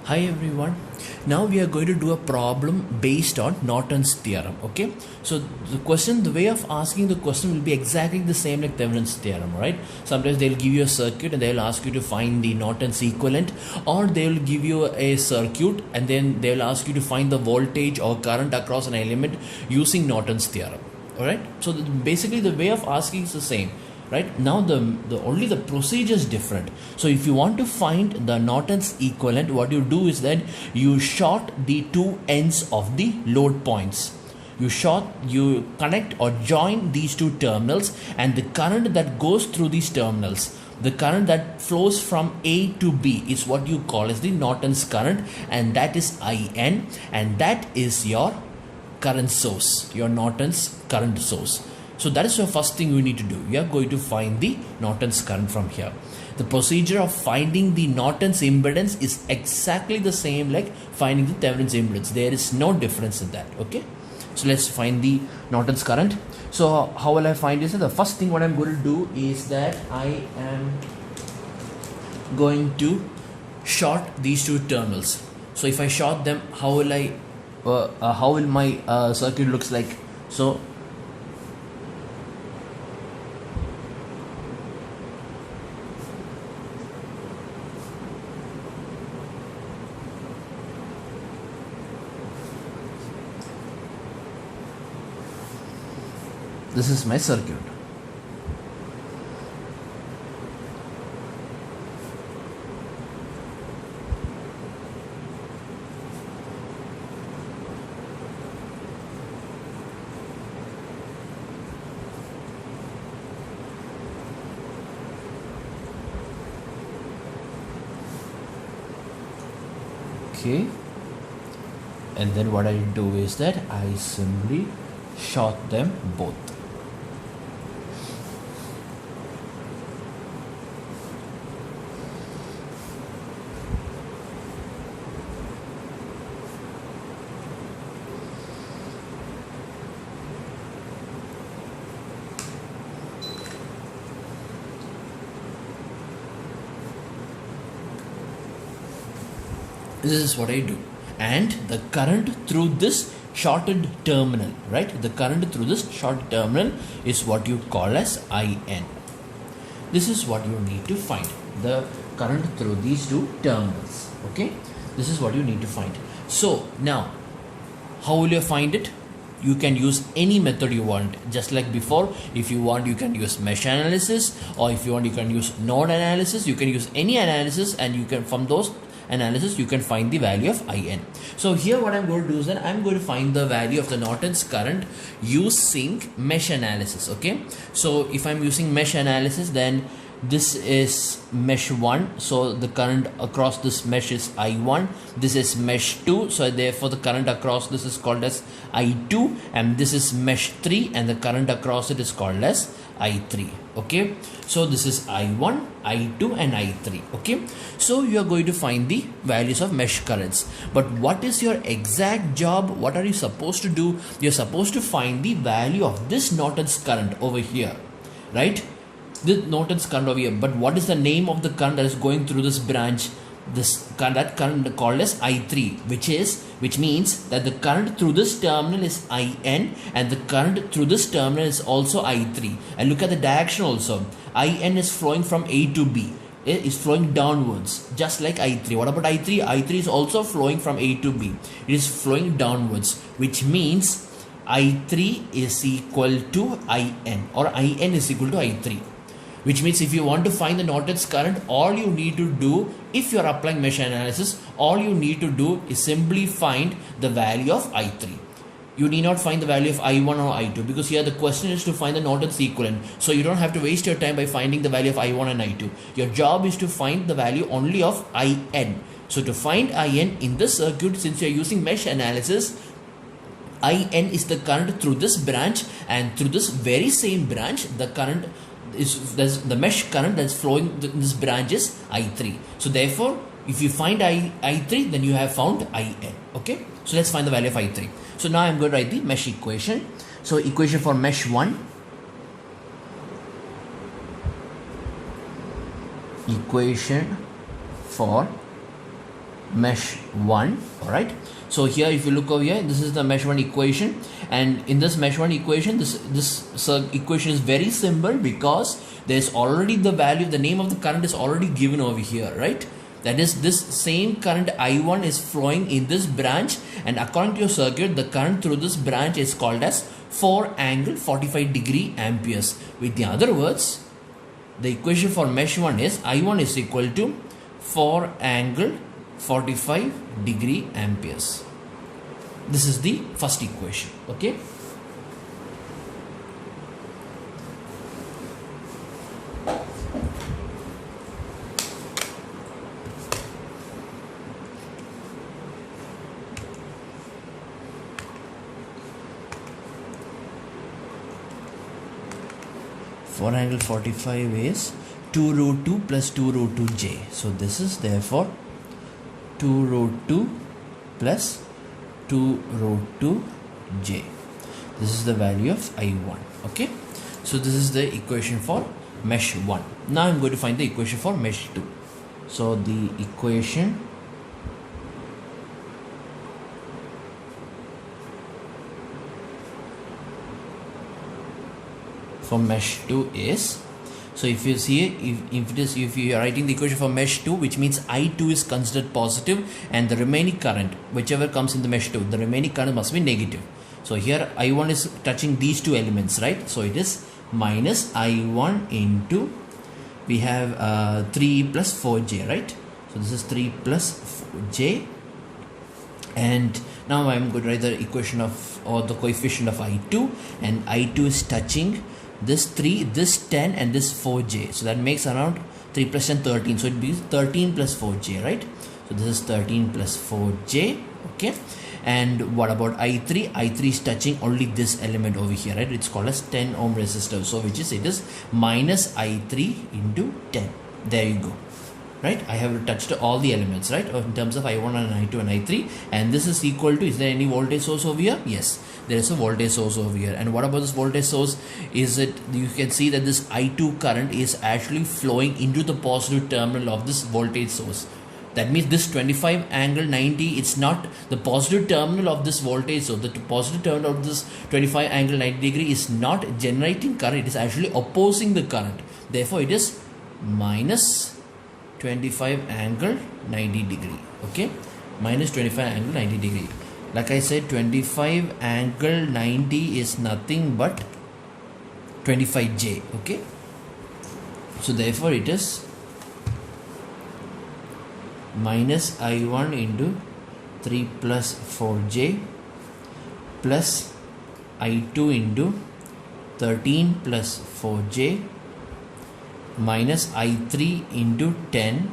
Hi everyone. Now we are going to do a problem based on Norton's theorem. Okay. So the way of asking the question will be exactly the same like Thevenin's theorem, right? Sometimes they'll give you a circuit and they'll ask you to find the Norton's equivalent, or they'll give you a circuit and then they'll ask you to find the voltage or current across an element using Norton's theorem. All right. So basically the way of asking is the same. Right now the only the procedure is different. So if you want to find the Norton's equivalent, what you do is that you short the two ends of the load points. You connect or join these two terminals, and the current that goes through these terminals, the current that flows from A to B, is what you call as the Norton's current, and that is IN, and that is your current source, your Norton's current source. So that is the first thing we need to do. We are going to find the Norton's current from here. The procedure of finding the Norton's impedance is exactly the same like finding the Thevenin's impedance. There is no difference in that. Okay. So let's find the Norton's current. So how will I find this? The first thing what I'm going to do is that I am going to short these two terminals. So if I short them, how will my circuit looks like? So this is my circuit. Okay. And then what I do is that I simply short them both. This is what I do, and the current through this shorted terminal, right? The current through this short terminal is what you call as IN. This is what you need to find, the current through these two terminals. Okay, this is what you need to find. So now, how will you find it? You can use any method you want. Just like before, if you want, you can use mesh analysis, or if you want, you can use node analysis. You can use any analysis, and you can, from those analysis, you can find the value of IN. So here what I'm going to do is that I'm going to find the value of the Norton's current using mesh analysis. Okay, so if I'm using mesh analysis, then this is mesh 1, so the current across this mesh is I1. This is mesh 2, so therefore the current across this is called as I2, and this is mesh 3, and the current across it is called as I3. Okay, so this is I1, I2 and I3. Okay, so you are going to find the values of mesh currents, but what is your exact job? What are you supposed to do? You're supposed to find the value of this Norton's current over here, right? The Norton's current over here, but what is the name of the current that is going through this branch? That current called as I3, which means that the current through this terminal is IN, and the current through this terminal is also I3. And look at the direction also. IN is flowing from A to B. It is flowing downwards, just like I3. What about I3? I3 is also flowing from A to B. It is flowing downwards, which means I3 is equal to IN, or IN is equal to I3. Which means if you want to find the Norton's current, all you need to do, if you are applying mesh analysis, all you need to do is simply find the value of I3. You need not find the value of I1 or I2, because here the question is to find the Norton's equivalent. So you don't have to waste your time by finding the value of I1 and I2. Your job is to find the value only of IN. So to find IN in this circuit, since you are using mesh analysis, IN is the current through this branch, and through this very same branch, the current is the mesh current that's flowing in this branch is I3. So therefore, if you find I3, then you have found IN. Okay, so let's find the value of I3. So now I'm going to write the mesh equation. So equation for mesh 1, equation for mesh 1. Alright, so here if you look over here, this is the mesh 1 equation, and in this mesh 1 equation, this equation is very simple because there's already the value, the name of the current is already given over here, right? That is, this same current I1 is flowing in this branch, and according to your circuit, the current through this branch is called as 4 angle 45 degree amperes. With the other words, the equation for mesh 1 is I1 is equal to 4 angle 45 degree amperes. This is the first equation. Okay. For angle 45 is 2 root 2 plus 2 root 2 j. So this is therefore 2 root 2 plus 2 root 2 j. This is the value of I1. Okay. So this is the equation for mesh 1. Now I'm going to find the equation for mesh 2. So the equation for mesh 2 is, so if you see, if you are writing the equation for mesh 2, which means I2 is considered positive and the remaining current, whichever comes in the mesh 2, the remaining current must be negative. So here I1 is touching these two elements, right? So it is minus I1 into, we have 3 plus 4j, right? So this is 3 plus 4j, and now I'm going to write the equation of, or the coefficient of I2, and I2 is touching this 3, this 10 and this 4j. So that makes around 3 plus 10, 13. So it be 13 plus 4j, right? So this is 13 plus 4j. Okay. And what about I3? I3 is touching only this element over here, right? It's called as 10 ohm resistor. So which is, it is minus I3 into 10. There you go. Right, I have touched all the elements, right, in terms of I1 and I2 and I3, and this is equal to, is there any voltage source over here? Yes, there is a voltage source over here. And what about this voltage source? Is it, you can see that this I2 current is actually flowing into the positive terminal of this voltage source. That means this 25 angle 90, it's not the positive terminal of this voltage. So the positive terminal of this 25 angle 90 degree is not generating current, it is actually opposing the current. Therefore it is minus 25 angle 90 degree. Okay, minus 25 angle 90 degree. Like I said, 25 angle 90 is nothing but 25j. Okay, so therefore it is minus I1 into 3 plus 4j plus I2 into 13 plus 4j minus I3 into 10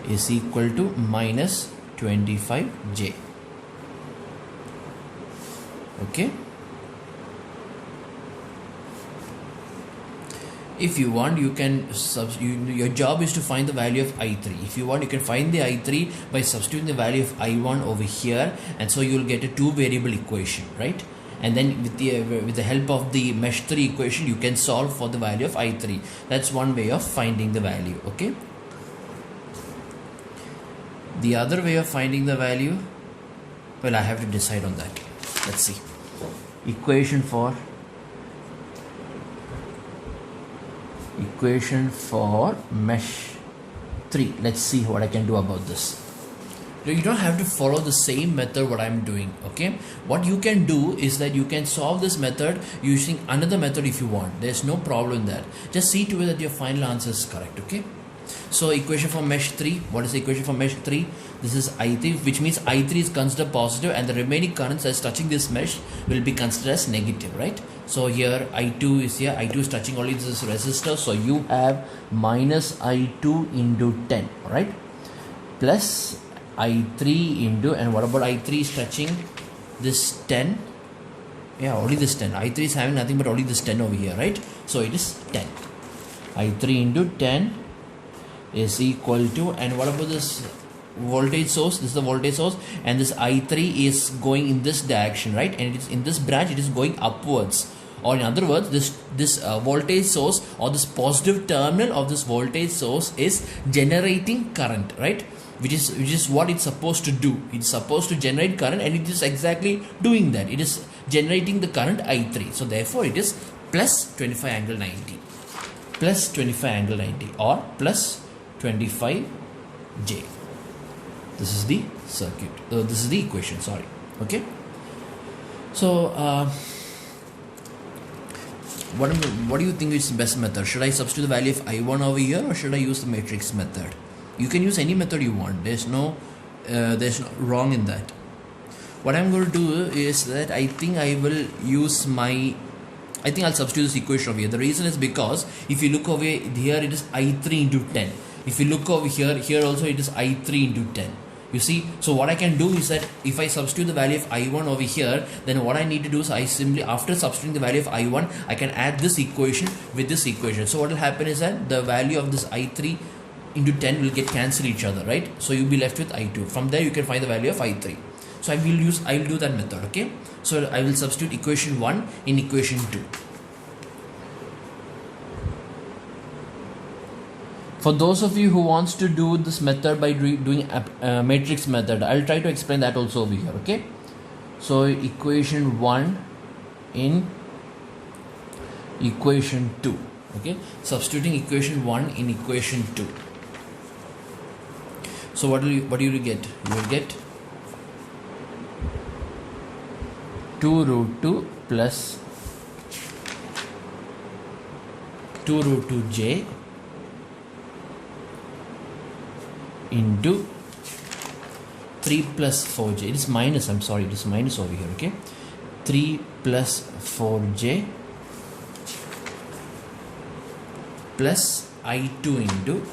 is equal to minus 25j. Okay. If you want, you can your job is to find the value of I3. If you want, you can find the I3 by substituting the value of I1 over here, and so you will get a two variable equation, right? And then with the help of the mesh 3 equation, you can solve for the value of I3. That's one way of finding the value. Okay. The other way of finding the value, well, I have to decide on that. Let's see. Equation for mesh 3. Let's see what I can do about this. You don't have to follow the same method what I'm doing. Okay, what you can do is that you can solve this method using another method if you want. There's no problem in that. Just see to it that your final answer is correct. Okay, so equation for mesh 3. What is the equation for mesh 3? This is I3, which means I3 is considered positive and the remaining currents as touching this mesh will be considered as negative, right? So here I2 is here, I2 is touching only this resistor, so you have minus I2 into 10, right? Plus I3 into, and what about I3 is touching this 10? Yeah, only this 10. I3 is having nothing but only this 10 over here, right? So it is 10. I3 into 10 is equal to, and what about this voltage source? This is the voltage source, and this I3 is going in this direction, right? And it is in this branch, it is going upwards. Or in other words, this voltage source or this positive terminal of this voltage source is generating current, right? which is what it's supposed to do. It's supposed to generate current, and it is exactly doing that. It is generating the current I3. So therefore it is plus 25 angle 90, plus 25 angle 90, or plus 25J. This is the circuit. This is the equation. Sorry. Okay. So what do you think is the best method? Should I substitute the value of I1 over here, or should I use the matrix method? You can use any method you want. There's no wrong in that. What I'm going to do is that I think I'll substitute this equation over here. The reason is because if you look over here, it is I3 into 10. If you look over here also it is I3 into 10. You see, so what I can do is that if I substitute the value of I1 over here, then what I need to do is I simply, after substituting the value of I1, I can add this equation with this equation. So what will happen is that the value of this I3 into 10 will get cancel each other, right? So you'll be left with I2. From there you can find the value of I3. So I will do that method. Okay, so I will substitute equation 1 in equation 2. For those of you who wants to do this method by doing matrix method, I'll try to explain that also over here. Okay, so equation 1 in equation 2. Okay, substituting equation 1 in equation 2. So what do you get? You will get 2 root 2 plus 2 root 2j into 3 plus 4j. It is minus, I'm sorry, it is minus over here. Okay, 3 plus 4j plus I2 into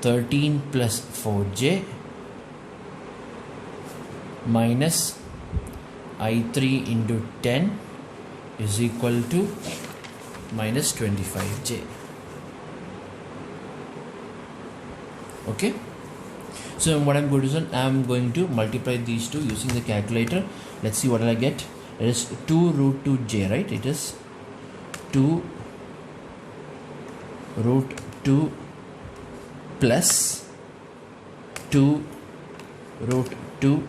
13 plus 4j minus I3 into 10 is equal to minus 25j. Okay, so what I'm going to do is I'm going to multiply these two using the calculator. Let's see what I get. It is 2 root 2j, right? It is 2 root 2 plus 2 root 2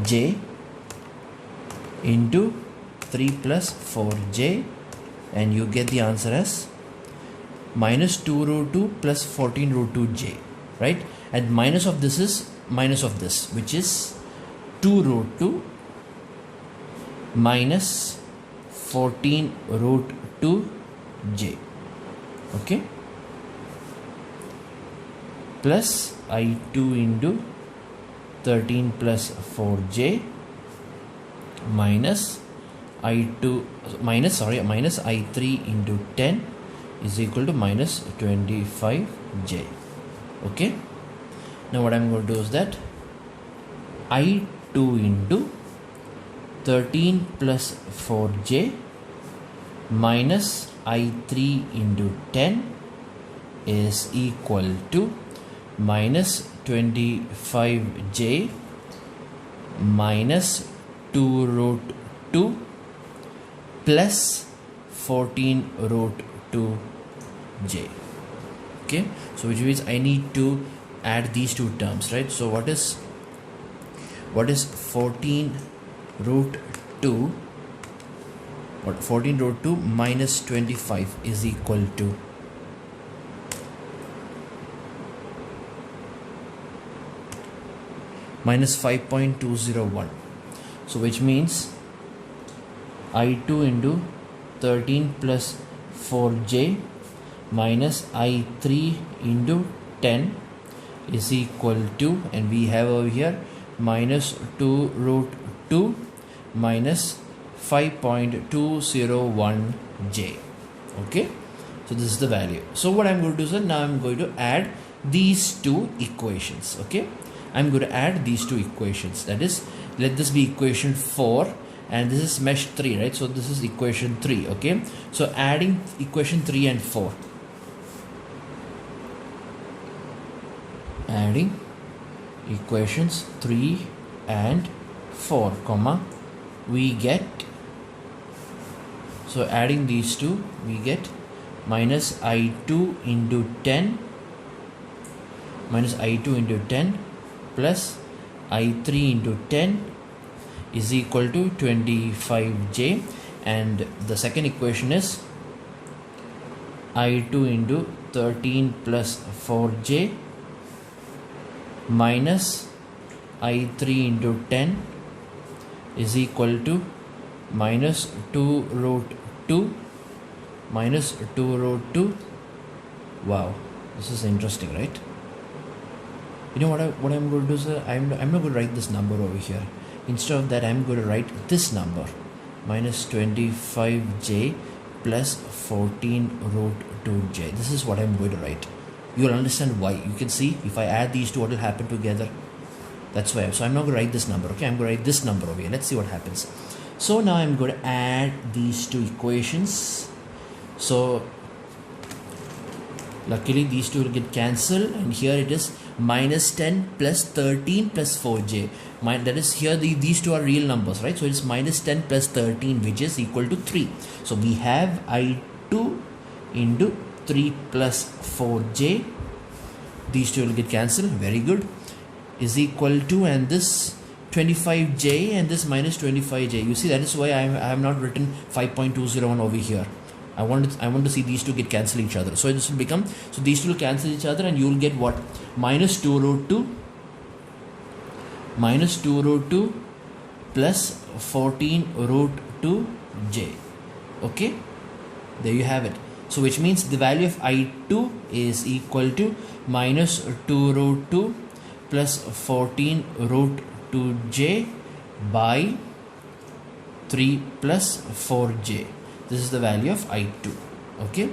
j into 3 plus 4j, and you get the answer as minus 2 root 2 plus 14 root 2j, right? And minus of this is minus of this, which is 2 root 2 minus 14 root 2j. Okay, plus I2 into 13 plus 4j minus minus I3 into 10 is equal to minus 25j. Okay, now what I'm going to do is that I2 into 13 plus 4j minus I3 into 10 is equal to minus 25j minus 2 root 2 plus 14 root 2j. Okay, so which means I need to add these two terms, right? So what is 14 root 2? What 14 root 2 minus 25 is equal to minus 5.201. So which means I2 into 13 plus 4j minus I3 into 10 is equal to, and we have over here minus 2 root 2 minus 5.201j. Okay, so this is the value. So what I'm going to do is now I'm going to add these two equations. Okay, I'm going to add these two equations. That is, let this be equation 4 and this is mesh 3, right? So this is equation 3. Okay, so adding equation 3 and 4, adding equations 3 and 4 comma, we get, so adding these two we get minus I2 into 10 minus I2 into 10 plus I3 into 10 is equal to 25J, and the second equation is I2 into 13 plus 4J minus I3 into 10 is equal to minus 2 root 2 minus 2 root 2. Wow, this is interesting, right? You know what I'm going to do, sir? I'm not going to write this number over here. Instead of that, I'm going to write this number, minus 25J plus 14 root 2J. This is what I'm going to write. You'll understand why. You can see if I add these two, what will happen together. That's why. So I'm not going to write this number, okay? I'm going to write this number over here. Let's see what happens. So now I'm going to add these two equations. So luckily these two will get cancelled, and here it is minus 10 plus 13 plus 4J. That is, here these two are real numbers, right? So it's minus 10 plus 13, which is equal to 3. So we have I2 into 3 plus 4J. These two will get cancelled. Very good. Is equal to, and this 25J and this minus 25J. You see, that is why I have not written 5.201 over here. I want to see these two get cancel each other. So this will become, so these two will cancel each other, and you will get what? Minus 2 root 2 plus 14 root 2J. Okay, there you have it. So which means the value of I2 is equal to minus 2 root 2 plus 14 root 2J by 3 plus 4J. This is the value of I2. Okay,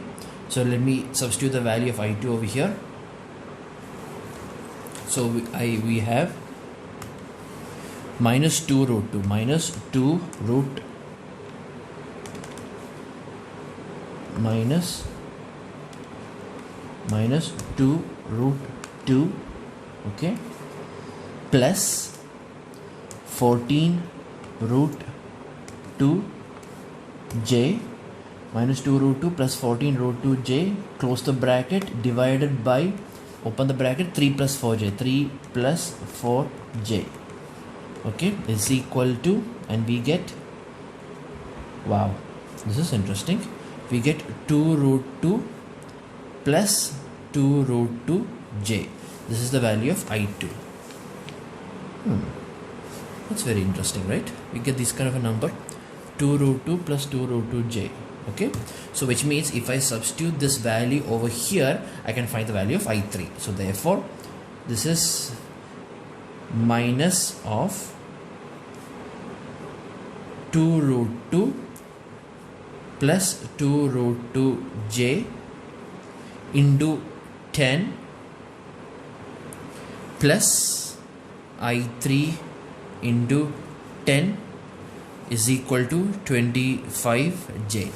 so let me substitute the value of I2 over here. So we have minus 2 root 2 minus 2 root minus 2 root 2, okay, plus 14 root 2 J minus 2 root 2 plus 14 root 2 J, close the bracket, divided by, open the bracket, 3 plus 4J, 3 plus 4J, okay, is equal to, and we get, wow, this is interesting, we get 2 root 2 plus 2 root 2 J. This is the value of I2. That's very interesting, right? We get this kind of a number, 2 root 2 plus 2 root 2 J. Okay, so which means if I substitute this value over here, I can find the value of I3. So therefore, this is minus of 2 root 2 plus 2 root 2 J into 10 plus I3 into 10 is equal to 25J.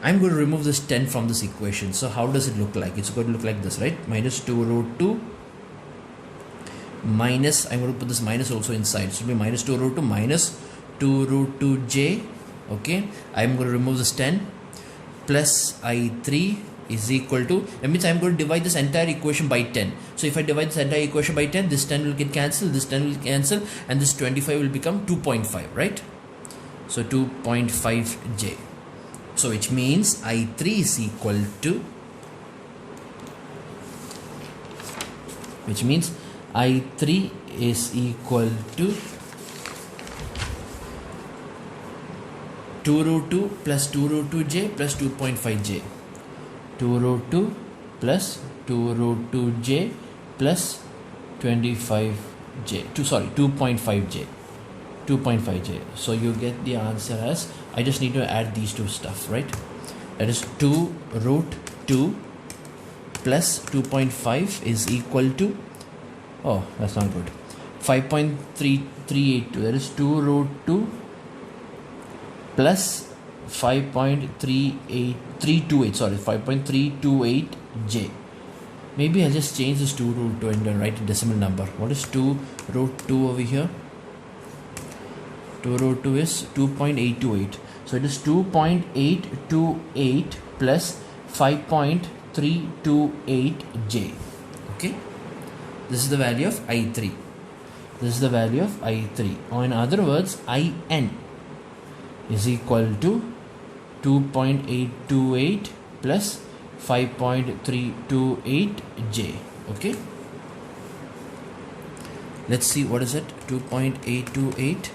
I'm going to remove this 10 from this equation. So how does it look like? It's going to look like this, right? Minus 2 root 2 minus, I'm going to put this minus also inside. So it will be minus 2 root 2 minus 2 root 2J. Okay, I'm going to remove this 10 plus I3 is equal to, that means I'm going to divide this entire equation by 10. So if I divide this entire equation by 10, this 10 will get cancelled, this 10 will cancel, and this 25 will become 2.5, right? So 2.5J. So which means I3 is equal to, which means I3 is equal to 2 root 2 plus 2 root 2J plus 2.5J. 2 root 2 plus 2 root 2J plus 25J. 2.5J. 2.5J. So you get the answer as, I just need to add these two stuff, right? That is 2 root 2 plus 2.5 is equal to, oh, that's not good, 5.382. That is 2 root 2 plus 5.328J. Maybe I'll just change this 2 root 2 and write a decimal number. What is 2 root 2 over here? 2 root 2 is 2.828. So it is 2.828 plus 5.328J. Okay, this is the value of I3. This is the value of I3, or in other words, IN is equal to 2.828 plus 5.328J. Okay, let's see what is it. 2.828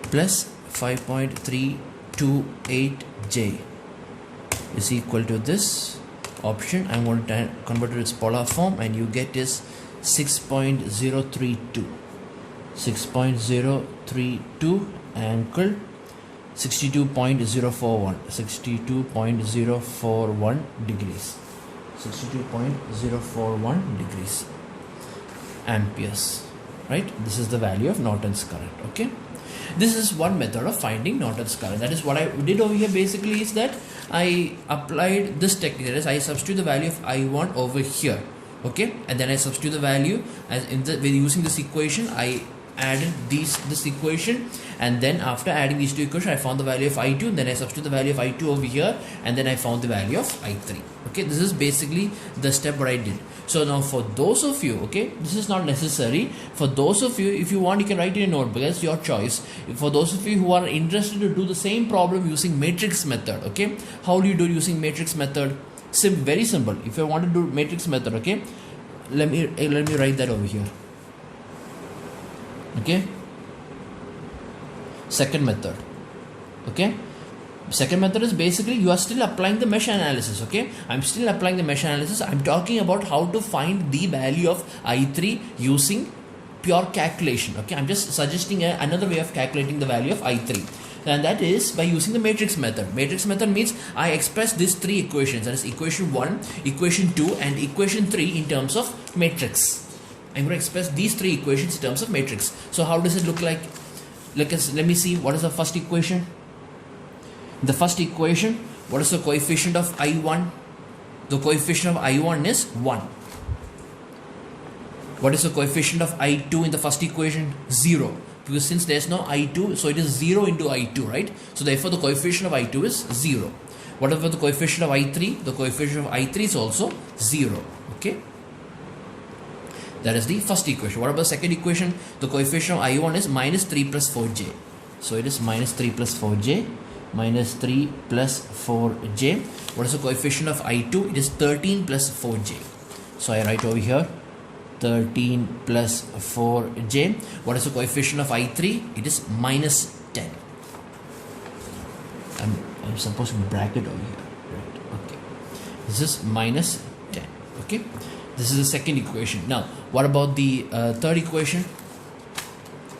plus 5.328J is equal to this option. I'm going to convert it to its polar form, and you get is 6.032. 6.032 angle 62.041. 62.041 degrees. 62.041 degrees amperes. Right? This is the value of Norton's current. Okay. This is one method of finding Norton's current. That is what I did over here basically, is that I applied this technique. That is, I substitute the value of I1 over here. Okay, and then I substitute the value as using this equation. I added this equation, and then after adding these two equations, I found the value of I2, and then I substitute the value of I2 over here, and then I found the value of I3. Okay, this is basically the step what I did. So now for those of you, okay, this is not necessary. For those of you, if you want, you can write in a notebook. That's your choice. For those of you who are interested to do the same problem using matrix method, okay, how do you do using matrix method? Very simple. If you want to do matrix method, okay, let me write that over here. Okay, second method. Okay, second method is basically you are still applying the mesh analysis. Okay, I'm still applying the mesh analysis. I'm talking about how to find the value of I3 using pure calculation. Okay, I'm just suggesting another way of calculating the value of I3, and that is by using the matrix method. Matrix method means I express these three equations, that is equation 1, equation 2 and equation 3 in terms of matrix. I'm going to express these three equations in terms of matrix. So how does it look like? Let me see. What is the first equation? The first equation, what is the coefficient of I1? The coefficient of I1 is 1. What is the coefficient of I2 in the first equation? 0. Because since there is no I2, so it is 0 into I2, right? So therefore the coefficient of I2 is 0. What about the coefficient of I3? The coefficient of I3 is also 0. Okay, that is the first equation. What about the second equation? The coefficient of I1 is minus 3 plus 4j. So it is minus 3 plus 4j. Minus 3 plus 4j. What is the coefficient of I2? It is 13 plus 4j. So I write over here 13 plus 4j. What is the coefficient of I3? It is minus 10. I'm supposed to bracket over here. Right. Okay. This is minus 10. Okay. This is the second equation. Now, what about the third equation?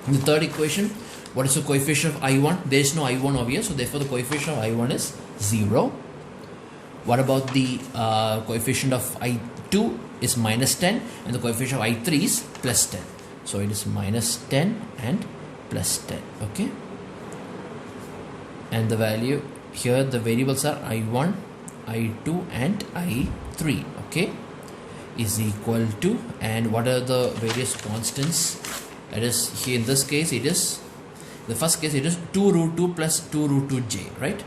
In the third equation, what is the coefficient of I1? There is no I1 over here, so therefore the coefficient of I1 is 0. What about the coefficient of I2 is minus 10, and the coefficient of I3 is plus 10. So it is minus 10 and plus 10. Okay. And the value here, the variables are I1, I2 and I3. Okay, is equal to, and what are the various constants? That is, here in this case it is, the first case it is 2 root 2 plus 2 root 2j, right?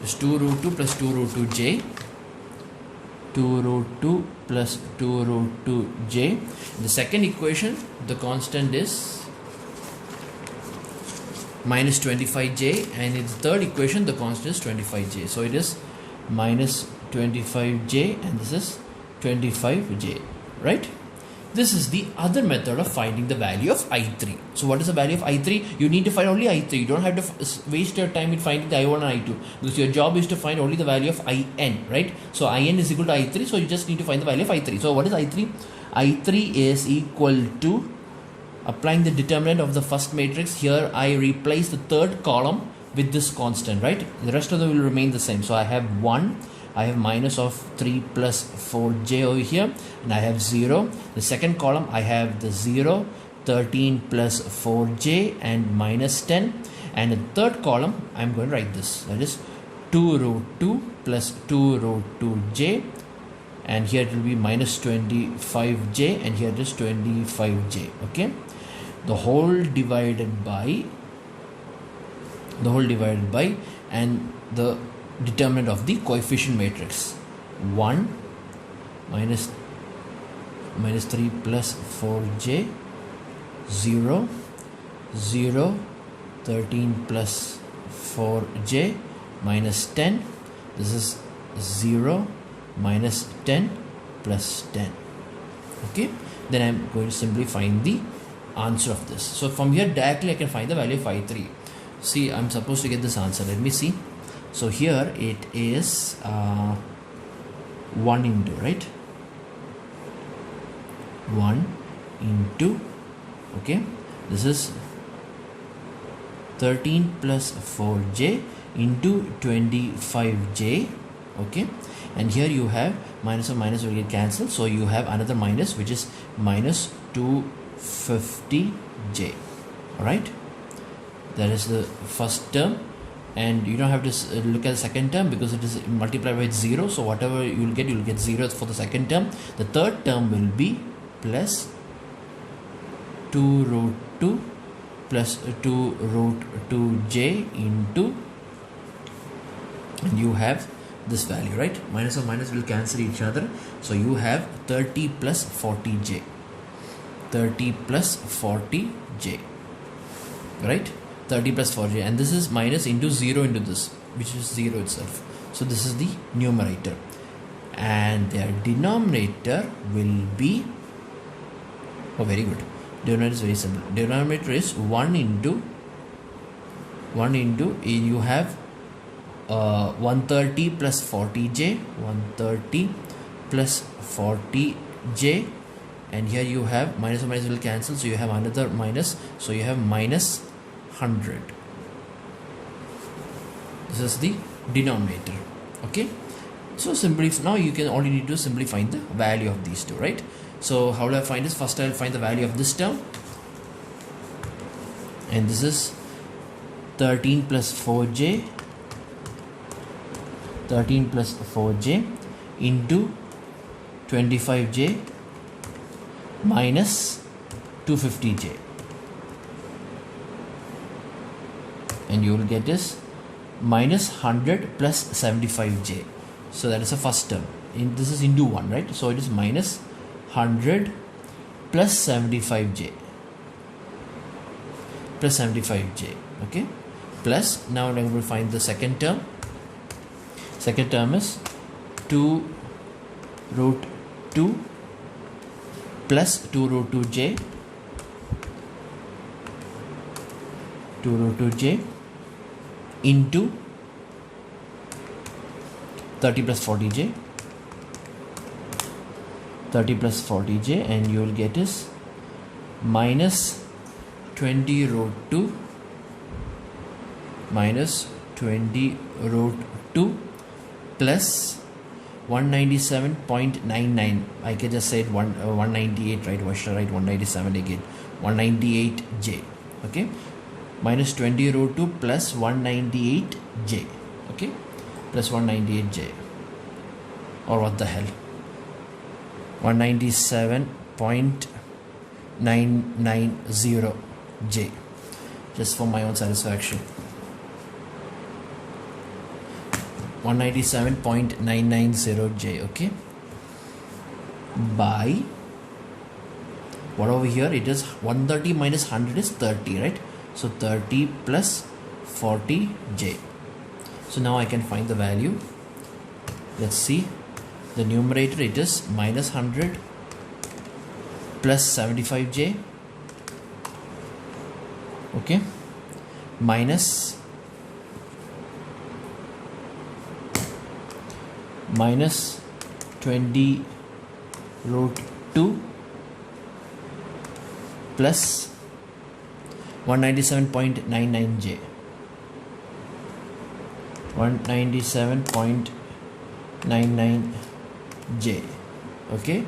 It's 2 root 2 plus 2 root 2j. 2 root 2 plus 2 root 2j. In the second equation, the constant is minus 25j, and in the third equation the constant is 25j. So it is minus 25j and this is 25j, right? This is the other method of finding the value of I3. So what is the value of I3? You need to find only I3. You don't have to waste your time in finding the I1 and I2, because your job is to find only the value of IN, right? So IN is equal to I3, so you just need to find the value of I3. So what is I3? I3 is equal to, applying the determinant of the first matrix, here I replace the third column with this constant, right? The rest of them will remain the same. So I have 1, I have minus of 3 plus 4j over here, and I have 0. The second column I have the 0, 13 plus 4j and minus 10, and the third column I'm going to write this, that is 2 root 2 plus 2 root 2j, and here it will be minus 25j, and here it is 25j. Okay, the whole divided by, and the determinant of the coefficient matrix. 1 minus 3 plus 4j, 0, 0, 13 plus 4j minus 10. This is 0 minus 10 plus 10. Okay, then I'm going to simply find the answer of this. So from here directly I can find the value of phi 3. See, I'm supposed to get this answer. Let me see. So here it is 1 into, right? 1 into, okay, this is 13 plus 4j into 25j, okay, and here you have minus or minus will get cancelled, so you have another minus, which is minus 250j. All right, that is the first term, and you don't have to look at the second term because it is multiplied by 0, so whatever you will get 0 for the second term. The third term will be plus 2 root 2 plus 2 root 2j into, and you have this value, right? Minus or minus will cancel each other, so you have 30 plus 40j, 30 plus 40j, right? 30 plus 4j, and this is minus into 0 into this, which is 0 itself. So this is the numerator, and their denominator will be, oh very good, denominator is very simple. Denominator is 1 into you have 130 plus 40j, 130 plus 40j, and here you have minus or minus will cancel, so you have another minus, so you have minus 100. This is the denominator. Okay, so simply now you can, all you need to simply find the value of these two, right? So how do I find this? First I will find the value of this term, and this is 13 plus 4j, 13 plus 4j into 25j minus 250j, and you will get is minus 100 plus 75j. So that is the first term. This is into 1, right? So it is minus 100 plus 75j, plus 75j, okay, plus, now I'm going to find the second term. Second term is 2 root 2 plus 2 root 2j, 2 root 2j into 30 plus 40j, 30 plus 40j, and you will get is minus 20 root 2 minus 20 root 2 plus 197.99. I can just say it 198, right? Why should I write 197 again? 198j, okay, minus 20 root 2 plus 198j, okay, plus 198j, or what the hell, 197.990j, just for my own satisfaction. 197.990j, okay, by what over here it is 130 minus 100 is 30, right? So 30 plus 40j. So now I can find the value. Let's see, the numerator it is minus 100 plus 75j, okay, minus 20 root 2 plus 197.99j, 197.99j, okay,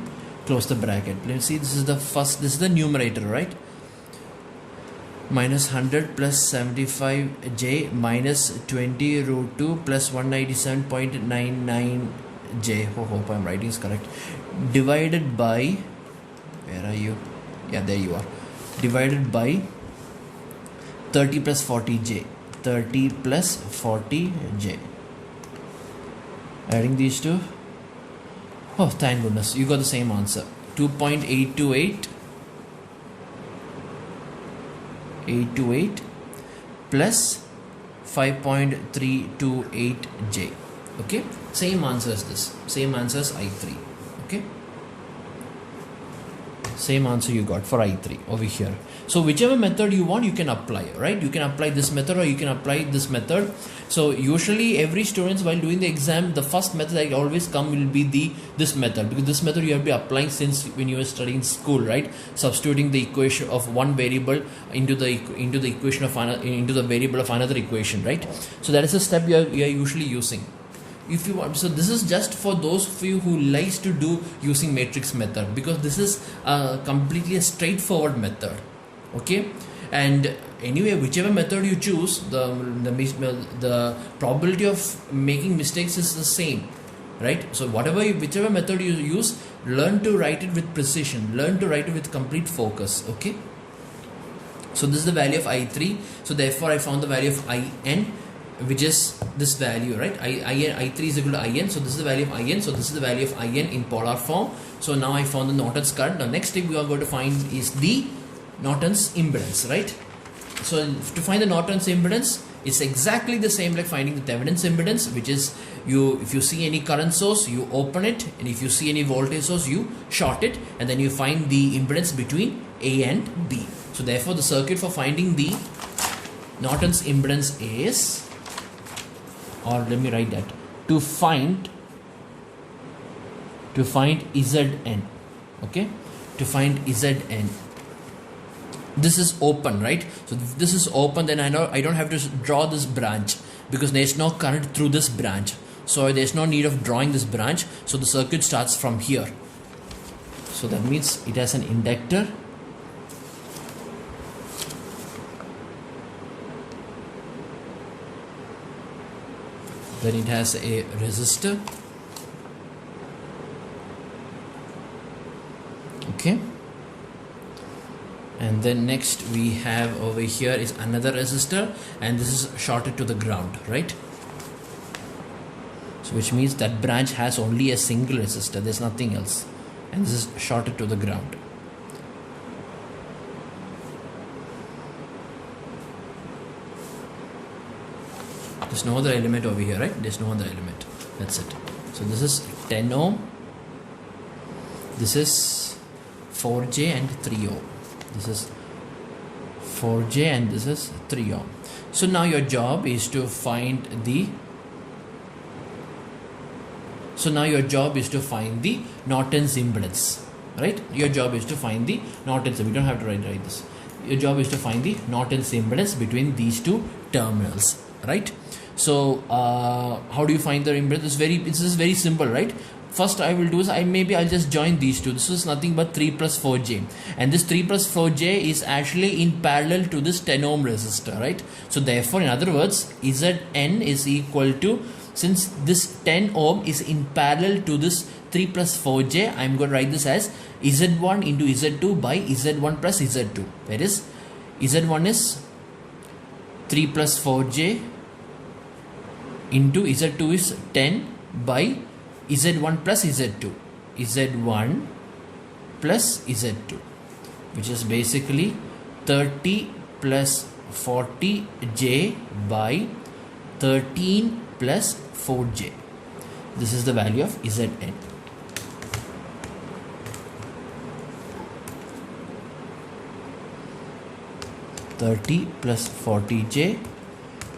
close the bracket. Let's see, this is the first, this is the numerator, right? Minus 100 plus 75j minus 20 root 2 plus 197.99j. Hope I'm writing is correct. Divided by, where are you? Yeah, there you are. Divided by 30 plus 40j. 30 plus 40j. Adding these two, oh thank goodness, you got the same answer. 2.828 plus 5.328j. Okay, same answer as this, same answer as I3. Okay, same answer you got for I3 over here. So whichever method you want, you can apply, right? You can apply this method or you can apply this method. So usually every students while doing the exam, the first method that always come will be this method, because this method you have been applying since when you were studying school, right? Substituting the equation of one variable into the equation of into the variable of another equation, right? So that is a step you are usually using. If you want, so this is just for those of you who likes to do using matrix method, because this is completely a straightforward method. Okay, and anyway, whichever method you choose, the probability of making mistakes is the same, right? So whichever method you use, learn to write it with precision, learn to write it with complete focus. Okay, so this is the value of I3. So therefore I found the value of IN, which is this value, right? I3 is equal to IN. So this is the value of IN. So this is the value of IN in polar form. So now I found the Norton's current. Now next thing we are going to find is the Norton's impedance, right? So to find the Norton's impedance, it's exactly the same like finding the Thevenin's impedance, which is if you see any current source, you open it, and if you see any voltage source, you short it, and then you find the impedance between A and B. So therefore the circuit for finding the Norton's impedance is, or let me write that, to find Zn. Okay, to find Zn, this is open, right? So if this is open, then I don't have to draw this branch, because there is no current through this branch, so there is no need of drawing this branch. So the circuit starts from here. So that means it has an inductor, then it has a resistor. Okay, and then next we have over here is another resistor, and this is shorted to the ground, right? So which means that branch has only a single resistor, there's nothing else, and this is shorted to the ground. There's no other element over here, right? There's no other element, that's it. So this is 10 ohm, this is 4j and 3 ohm. This is 4j and this is 3 ohm. So now your job is to find the Norton's impedance, right? Your job is to find the Norton's. We don't have to write this. Your job is to find the Norton's impedance between these two terminals, right? So how do you find the impedance? This is very simple, right? First I will do is I'll just join these two. This is nothing but 3 plus 4j, and this 3 plus 4j is actually in parallel to this 10 ohm resistor, right? So therefore, in other words, Zn is equal to, since this 10 ohm is in parallel to this 3 plus 4j, I'm going to write this as Z1 into Z2 by Z1 plus Z2. That is, Z1 is 3 plus 4j into Z2 is 10 by Z1 plus Z2, Z1 plus Z2, which is basically 30 plus 40j by 13 plus 4j. This is the value of Zn. (30 plus 40j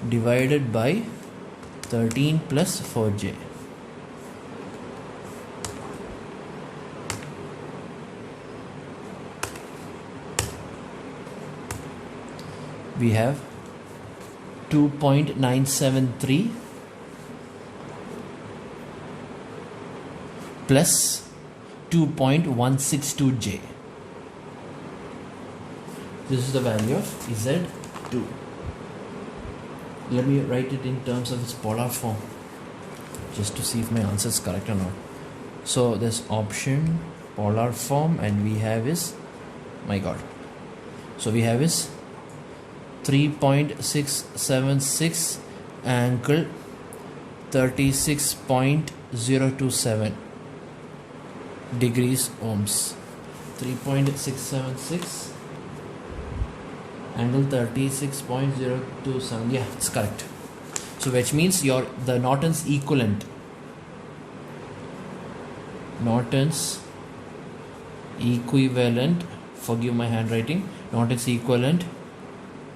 divided by 13 plus 4j. We have 2.973 plus 2.162j. This is the value of Z2. Let me write it in terms of its polar form, just to see if my answer is correct or not. So this option, polar form, and we have is, my god, so we have is 3.676 angle 36.027 degrees ohms. 3.676 angle 36.027. Yeah, it's correct. So which means the Norton's equivalent forgive my handwriting, Norton's equivalent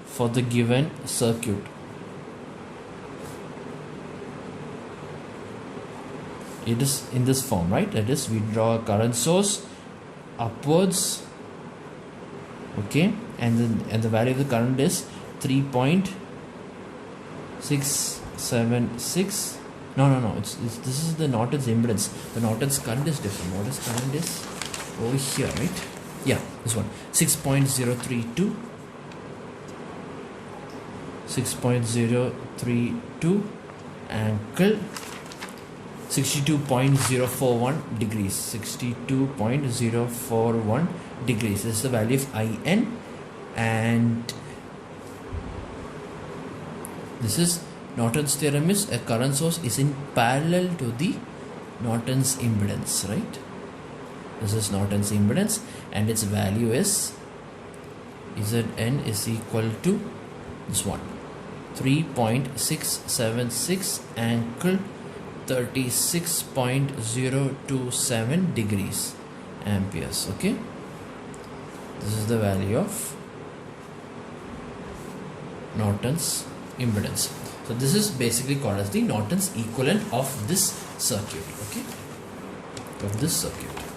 for the given circuit it is in this form, right? That is, we draw a current source upwards, okay, and the value of the current is 3.676. No, it's this is the Norton's impedance. The Norton's current is different. Norton's current is over here, right? Yeah, this one, 6.032 angle 62.041 degrees. 62.041 degrees. This is the value of IN, and this is Norton's theorem is a current source is in parallel to the Norton's impedance, right? This is Norton's impedance, and its value is Zn is equal to this one, 3.676 angle 36.027 degrees amperes. Okay, this is the value of Norton's impedance. So this is basically called as the Norton's equivalent of this circuit, okay, of this circuit.